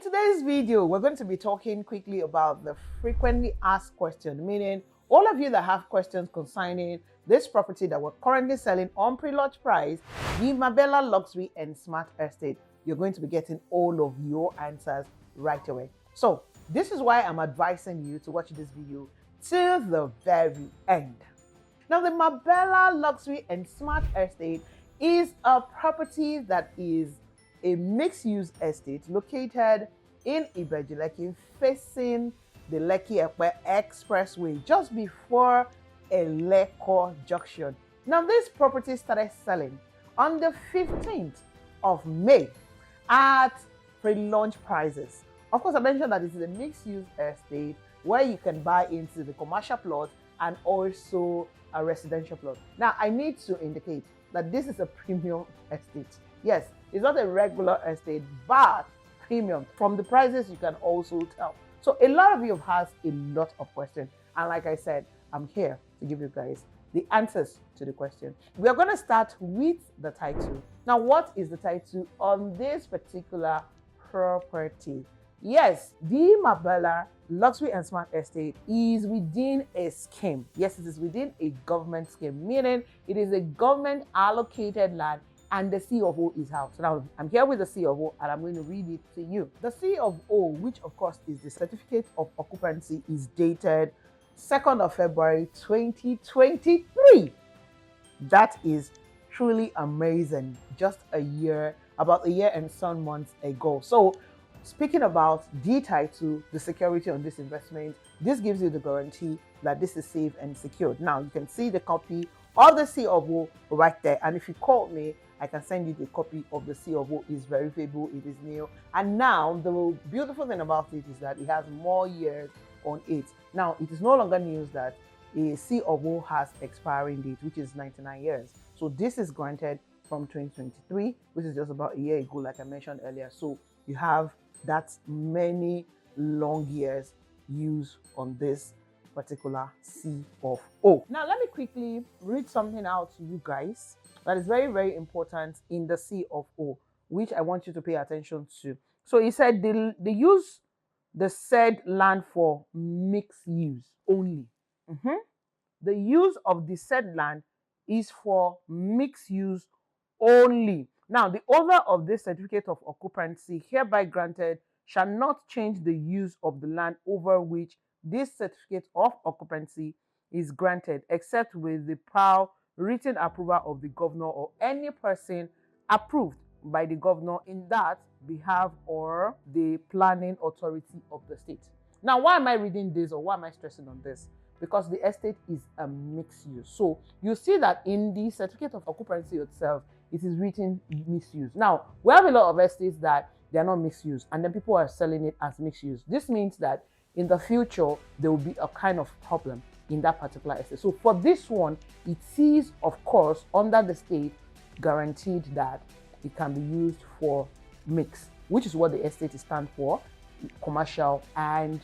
today's video, we're going to be talking quickly about the frequently asked question, meaning all of you that have questions concerning this property that we're currently selling on pre-launch price, the Marbella Luxury and Smart Estate. You're going to be getting all of your answers right away. So this is why I'm advising you to watch this video till the very end. Now, the Marbella Luxury and Smart Estate is a property that is a mixed-use estate located in Ibeju-Lekki, facing the Lekki-Epe Expressway, just before Eleko Junction. Now, this property started selling on the 15th of May at pre-launch prices. Of course, I mentioned that this is a mixed-use estate where you can buy into the commercial plot and also a residential plot. Now, I need to indicate that this is a premium estate. Yes, it's not a regular estate, but premium. From the prices, you can also tell. So a lot of you have asked a lot of questions. And like I said, I'm here to give you guys the answers to the question. We are going to start with the title. Now, what is the title on this particular property? Yes, the Marbella Luxury and Smart Estate is within a scheme. Yes, it is within a government scheme, meaning it is a government allocated land and the COO is out. So now I'm here with the COO and I'm going to read it to you. The COO, which of course is the certificate of occupancy, is dated 2nd of February 2023. That is truly amazing. Just about a year and some months ago. So speaking about the title, the security on this investment, this gives you the guarantee that this is safe and secured. Now, you can see the copy of the COO right there. And if you call me, I can send you the copy of the COO. It's verifiable, it is new. And now, the beautiful thing about it is that it has more years on it. Now, it is no longer news that a COO has expiring date, which is 99 years. So this is granted from 2023, which is just about a year ago, like I mentioned earlier. So you have that many long years use on this particular COO. Now, let me quickly read something out to you guys that is very, very important in the COO, which I want you to pay attention to. So he said they use the said land for mixed use only. The use of the said land is for mixed use only. Now, the owner of this certificate of occupancy hereby granted shall not change the use of the land over which this certificate of occupancy is granted, except with the prior written approval of the governor or any person approved by the governor in that behalf or the planning authority of the state. Now, why am I reading this, or why am I stressing on this? Because the estate is a mixed use. So you see that in the certificate of occupancy itself, it is written mixed use. Now, we have a lot of estates that they are not mixed use, and then people are selling it as mixed use. This means that in the future, there will be a kind of problem in that particular estate. So for this one, it is, of course, under the state, guaranteed that it can be used for mix, which is what the estate stands for, commercial and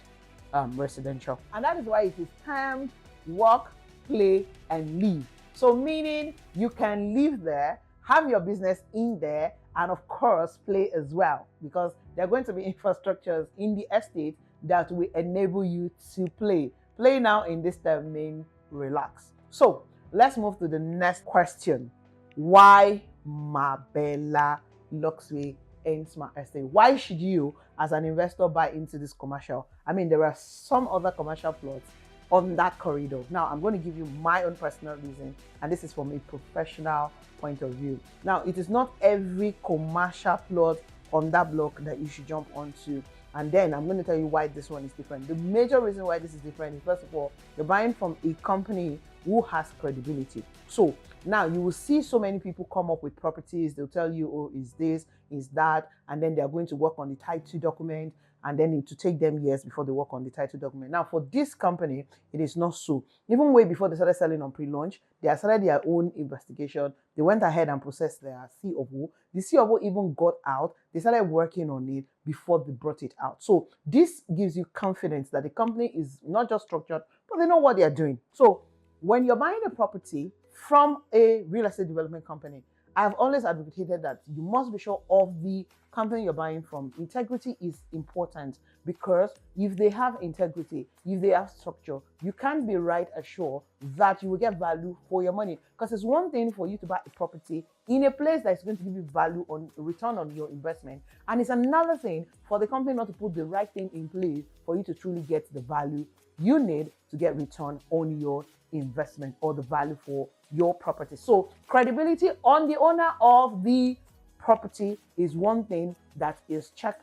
residential. And that is why it is termed work, play, and live. So meaning you can live there, have your business in there, and of course play as well, because there are going to be infrastructures in the estate that will enable you to play. Play now in this term means relax. So let's move to the next question. Why Marbella Luxury and Smart Estate? Why should you as an investor buy into this commercial? I mean, there are some other commercial plots on that corridor. Now, I'm going to give you my own personal reason, and this is from a professional point of view. Now, it is not every commercial plot on that block that you should jump onto. And then I'm going to tell you why this one is different. The major reason why this is different is, first of all, you're buying from a company who has credibility. So now you will see so many people come up with properties. They'll tell you, oh, is this, is that, and then they're going to work on the title document, and then it to take them years before they work on the title document. Now, for this company, it is not so. Even way before they started selling on pre-launch, they started their own investigation. They went ahead and processed their COO. The COO even got out. They started working on it before they brought it out. So this gives you confidence that the company is not just structured, but they know what they are doing. So when you're buying a property from a real estate development company, I've always advocated that you must be sure of the company you're buying from. Integrity is important, because if they have integrity, if they have structure, you can be right assured that you will get value for your money. Because it's one thing for you to buy a property in a place that's going to give you value on return on your investment, and it's another thing for the company not to put the right thing in place for you to truly get the value you need to get return on your investment or the value for your property. So credibility on the owner of the property is one thing that is check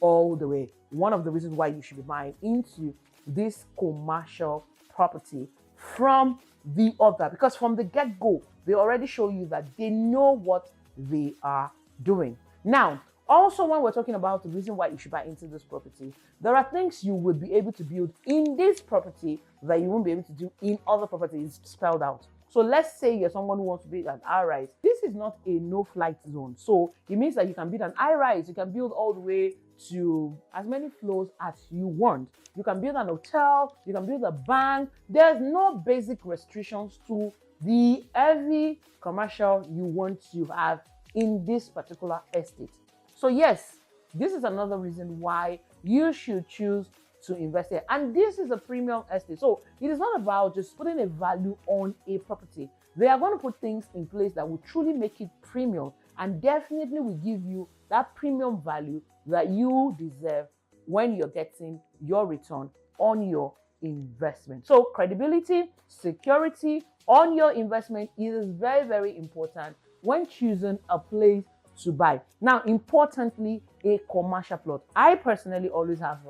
all the way. One of the reasons why you should be buying into this commercial property from the other, because from the get-go they already show you that they know what they are doing. Now, also, when we're talking about the reason why you should buy into this property, there are things you will be able to build in this property that you won't be able to do in other properties spelled out. So let's say you're someone who wants to build an high-rise. This is not a no-flight zone. So it means that you can build an high-rise. You can build all the way to as many floors as you want. You can build an hotel. You can build a bank. There's no basic restrictions to the heavy commercial you want to have in this particular estate. So yes, this is another reason why you should choose to invest here. And this is a premium estate. So it is not about just putting a value on a property. They are going to put things in place that will truly make it premium and definitely will give you that premium value that you deserve when you're getting your return on your investment. So credibility, security on your investment is very, very important when choosing a place to buy. Now, importantly, a commercial plot. I personally always have,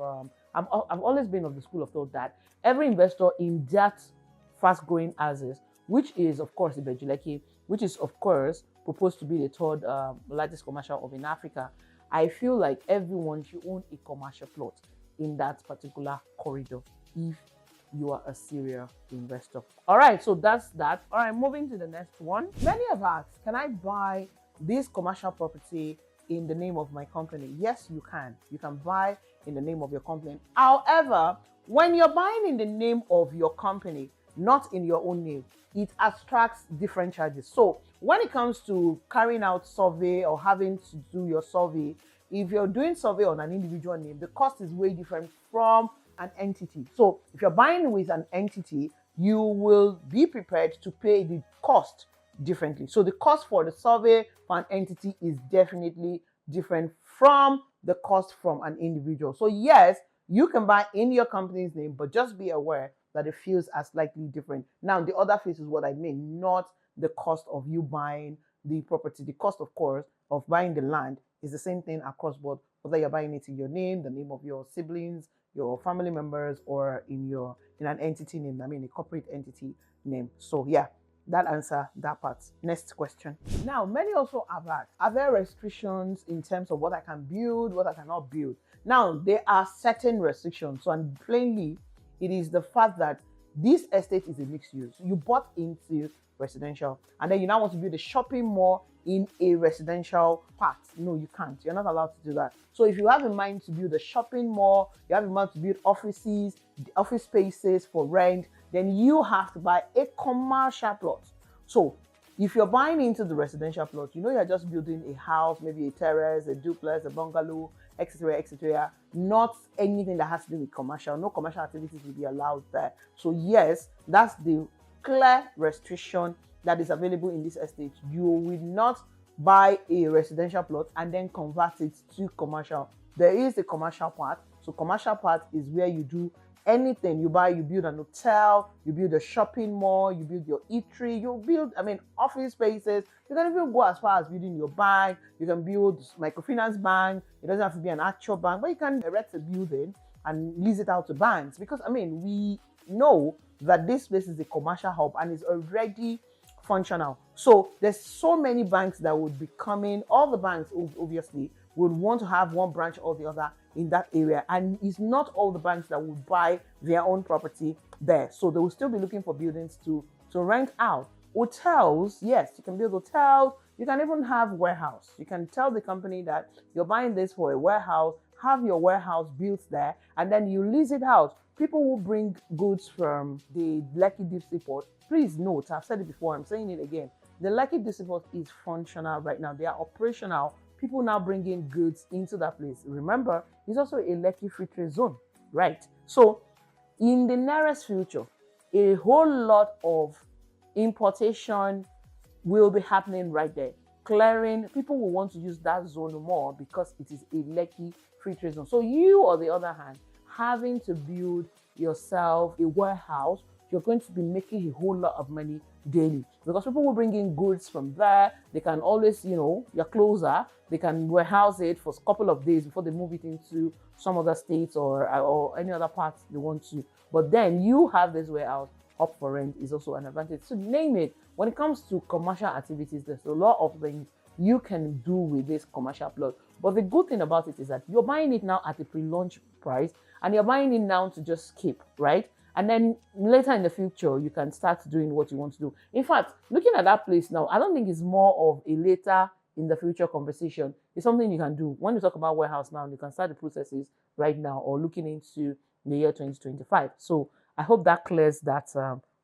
I've always been of the school of thought that every investor in that fast-growing houses, which is of course Ibejuleki, which is of course proposed to be the third largest commercial hub in Africa, I feel like everyone should own a commercial plot in that particular corridor if you are a serial investor. All right, so that's that. All right, moving to the next one. Many have asked, can I buy this commercial property in the name of my company? Yes, you can. You can buy in the name of your company. However, when you're buying in the name of your company, not in your own name, it attracts different charges. So when it comes to carrying out survey or having to do your survey, if you're doing survey on an individual name, the cost is way different from an entity. So if you're buying with an entity, you will be prepared to pay the cost differently. So the cost for the survey for an entity is definitely different from the cost from an individual. So yes, you can buy in your company's name, but just be aware that the fees are slightly different. Now, the other fees is what I mean, not the cost of you buying the property. The cost, of course, of buying the land is the same thing across board, whether you're buying it in your name, the name of your siblings, your family members, or in an entity name, I mean a corporate entity name. So yeah, that answer that part. Next question. Now, many also have asked, are there restrictions in terms of what I can build, what I cannot build? Now, there are certain restrictions. So, and plainly, it is the fact that this estate is a mixed use. You bought into residential, and then you now want to build a shopping mall in a residential part. No, you can't. You're not allowed to do that. So if you have in mind to build a shopping mall, you have in mind to build offices, office spaces for rent, then you have to buy a commercial plot. So if you're buying into the residential plot, you know you're just building a house, maybe a terrace, a duplex, a bungalow, etc., not anything that has to do with commercial. No commercial activities will be allowed there. So yes, that's the clear restriction that is available in this estate. You will not buy a residential plot and then convert it to commercial. There is a commercial part. So commercial part is where you do anything. You build an hotel, you build a shopping mall, you build your eatery, you build, office spaces. You can even go as far as building your bank. You can build microfinance bank. It doesn't have to be an actual bank, but you can erect a building and lease it out to banks. Because, we know that this place is a commercial hub and is already functional. So there's so many banks that would be coming. All the banks, obviously, would want to have one branch or the other in that area, and it's not all the banks that would buy their own property there. So they will still be looking for buildings to rent out. Hotels, yes, you can build hotels. You can even have warehouse. You can tell the company that you're buying this for a warehouse, have your warehouse built there, and then you lease it out. People will bring goods from the Lekki Deep Sea Port. Please note, I've said it before, I'm saying it again. The Lekki District is functional right now. They are operational. People now bringing goods into that place. Remember, it's also a Lekki free trade zone, right? So in the nearest future, a whole lot of importation will be happening right there. Clearing, people will want to use that zone more because it is a Lekki free trade zone. So you, on the other hand, having to build yourself a warehouse, you're going to be making a whole lot of money daily because people will bring in goods from there. They can always, you're closer. They can warehouse it for a couple of days before they move it into some other states or any other parts they want to. But then you have this warehouse up for rent is also an advantage. So name it. When it comes to commercial activities, there's a lot of things you can do with this commercial plot. But the good thing about it is that you're buying it now at a pre-launch price and you're buying it now to just keep, right? And then later in the future, you can start doing what you want to do. In fact, looking at that place now, I don't think it's more of a later in the future conversation. It's something you can do. When you talk about warehouse now, you can start the processes right now or looking into the year 2025. So I hope that clears that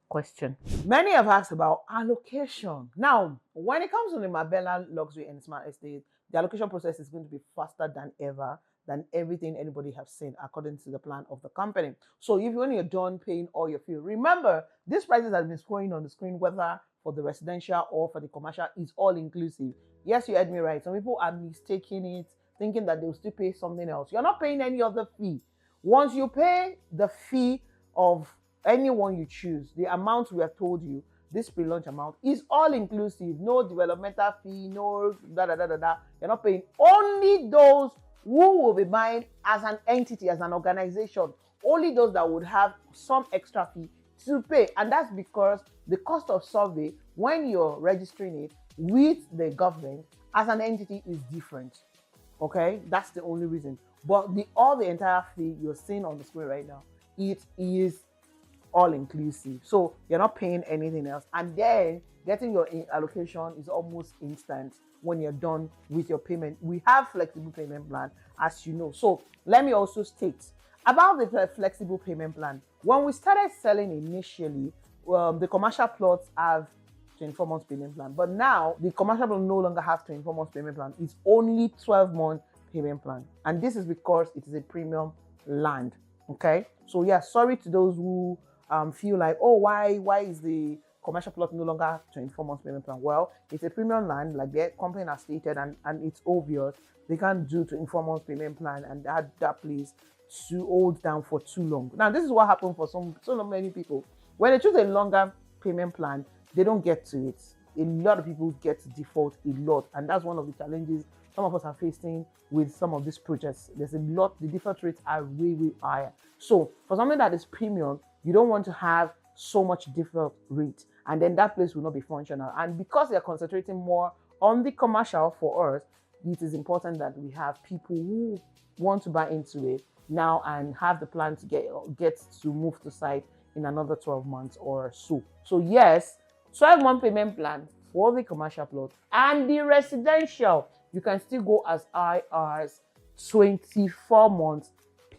question. Many have asked about allocation. Now, when it comes to the Marbella Luxury and Smart Estate, the allocation process is going to be faster than ever, than everything anybody has seen according to the plan of the company. So if when you're done paying all your fee, remember these prices that have been scrolling on the screen, whether for the residential or for the commercial, is all inclusive. Yes, you heard me right. Some people are mistaking it, thinking that they'll still pay something else. You're not paying any other fee. Once you pay the fee of anyone you choose, the amount we have told you, this pre-launch amount is all inclusive. No developmental fee, no da. You're not paying. Only those who will be buying as an entity, as an organization, only those that would have some extra fee to pay. And that's because the cost of survey, when you're registering it with the government as an entity, is different. Okay, that's the only reason. But all the entire fee you're seeing on the screen right now, it is all inclusive. So you're not paying anything else. And then getting your allocation is almost instant when you're done with your payment. We have flexible payment plan, as you know. So let me also state about the flexible payment plan. When we started selling initially, the commercial plots have 24 months payment plan. But now the commercial plot no longer has 24 months payment plan. It's only 12-month payment plan. And this is because it is a premium land. Okay. So yeah, sorry to those who feel like, oh, why is the commercial plot no longer 24 months payment plan? Well, it's a premium land, like the company has stated, and it's obvious they can't do 24 months payment plan and that place to hold down for too long. Now, this is what happened for so many people. When they choose a longer payment plan, they don't get to it. A lot of people get to default a lot, and that's one of the challenges some of us are facing with some of these projects. There's a lot, the default rates are way higher. So for something that is premium, you don't want to have so much default rate, and then that place will not be functional. And because they're concentrating more on the commercial for us, it is important that we have people who want to buy into it now and have the plan to get to move to site in another 12 months or so. So yes, 12-month payment plan for the commercial plot, and the residential, you can still go as high as 24 months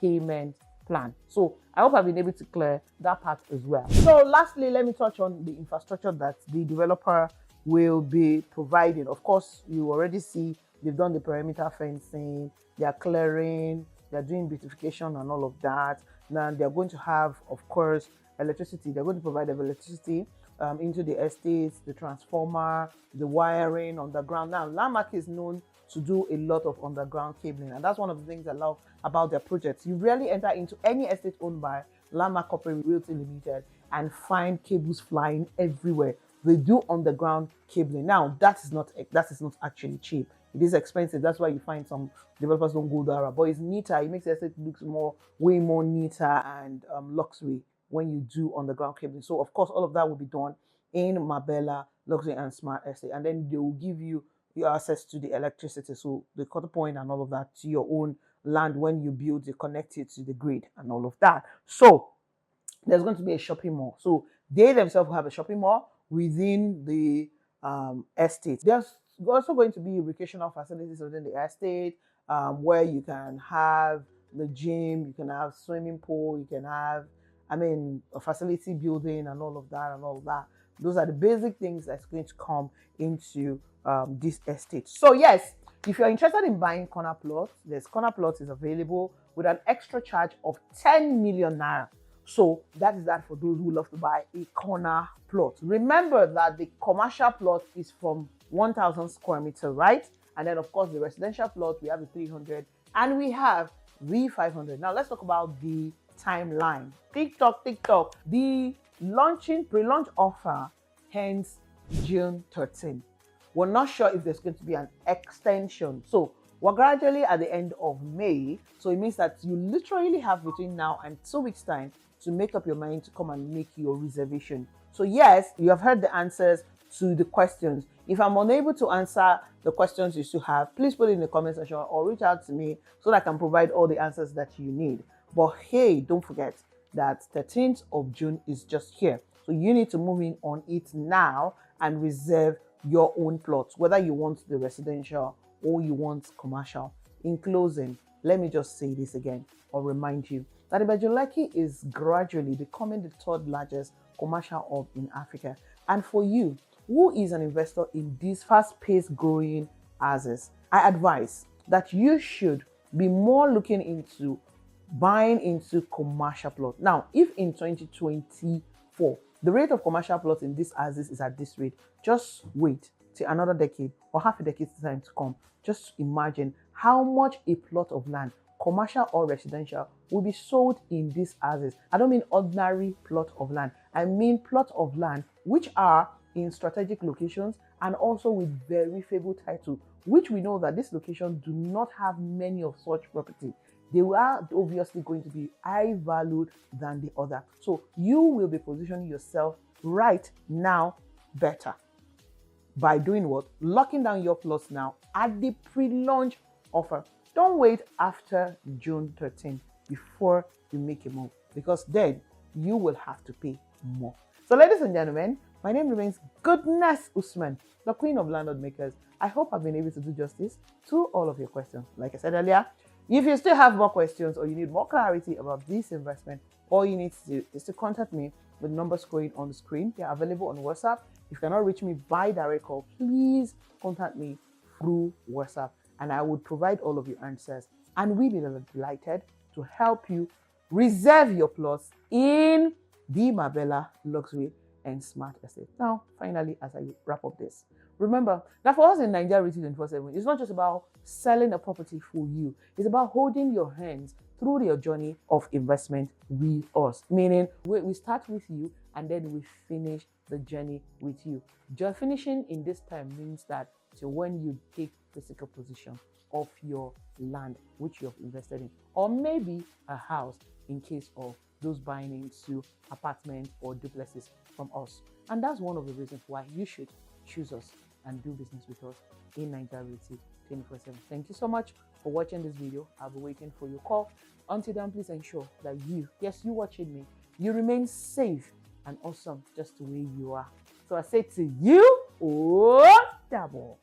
payment plan. So I hope I've been able to clear that part as well. So lastly, let me touch on the infrastructure that the developer will be providing. Of course, you already see they've done the perimeter fencing, they are clearing, they're doing beautification and all of that. Now they're going to have, of course, electricity. They're going to provide electricity into the estates, the transformer, the wiring underground. Now, Landmark is known to do a lot of underground cabling, and that's one of the things I love about their projects. You rarely enter into any estate owned by Landmark Corporate Realty Limited and find cables flying everywhere. They do underground cabling. Now, that is not actually cheap. It is expensive. That's why you find some developers don't go there. But it's neater. It makes the estate look way more neater and luxury when you do underground cabling. So of course, all of that will be done in Marbella Luxury and Smart Estate, and then they will give you your access to the electricity, so the cut point and all of that, to your own land. When you build, you connect it to the grid and all of that. So there's going to be a shopping mall. So they themselves have a shopping mall within the estate. There's also going to be recreational facilities within the estate, where you can have the gym, you can have swimming pool, you can have, a facility building and all of that. Those are the basic things that's going to come into this estate. So yes, if you're interested in buying corner plots, this corner plot is available with an extra charge of 10 million naira. So that is that for those who love to buy a corner plot. Remember that the commercial plot is from 1,000 square meter, right? And then of course the residential plot, we have the 300 and we have the 500. Now let's talk about the timeline. TikTok. The pre-launch offer ends June 13. We're not sure if there's going to be an extension. So we're gradually at the end of May. So it means that you literally have between now and 2 weeks time to make up your mind to come and make your reservation. So yes, you have heard the answers to the questions. If I'm unable to answer the questions you still have, please put it in the comment section or reach out to me so that I can provide all the answers that you need. But hey, don't forget that 13th of June is just here. So you need to move in on it now and reserve your own plots, whether you want the residential or you want commercial. In closing, let me just say this again or remind you that Ibeju-Lekki is gradually becoming the third largest commercial hub in Africa. And for you, who is an investor in these fast-paced growing houses, I advise that you should be more looking into buying into commercial plots. Now, if in 2024, the rate of commercial plots in these houses is at this rate, just wait till another decade or half a decade's time to come. Just imagine how much a plot of land, commercial or residential, will be sold in these houses. I don't mean ordinary plot of land. I mean plot of land which are in strategic locations and also with very favorable title, which we know that this location do not have many of such property. They are obviously going to be high valued than the other. So you will be positioning yourself right now better by doing what? Locking down your plots now at the pre-launch offer. Don't wait after June 13 before you make a move, because then you will have to pay more. So ladies and gentlemen, my name remains Goodness Usman, the Queen of Landlord Makers. I hope I've been able to do justice to all of your questions. Like I said earlier, if you still have more questions or you need more clarity about this investment, all you need to do is to contact me with the number scrolling on the screen. They are available on WhatsApp. If you cannot reach me by direct call, please contact me through WhatsApp and I would provide all of your answers. And we'll be delighted to help you reserve your plots in the Marbella Luxury and Smart Estate. Now, finally, as I wrap up this, remember that for us in Nigeria Realty 24/7, it's not just about selling a property for you. It's about holding your hands through your journey of investment with us. Meaning, we start with you and then we finish the journey with you. Just finishing in this time means that till when you take physical possession of your land, which you have invested in, or maybe a house in case of those buying into apartments or duplexes from us. And that's one of the reasons why you should choose us and do business with us in Nigeria Realty 24/7. Thank you so much for watching this video. I'll be waiting for your call. Until then, please ensure that you watching me, you remain safe and awesome just the way you are. So I say to you, oh, double.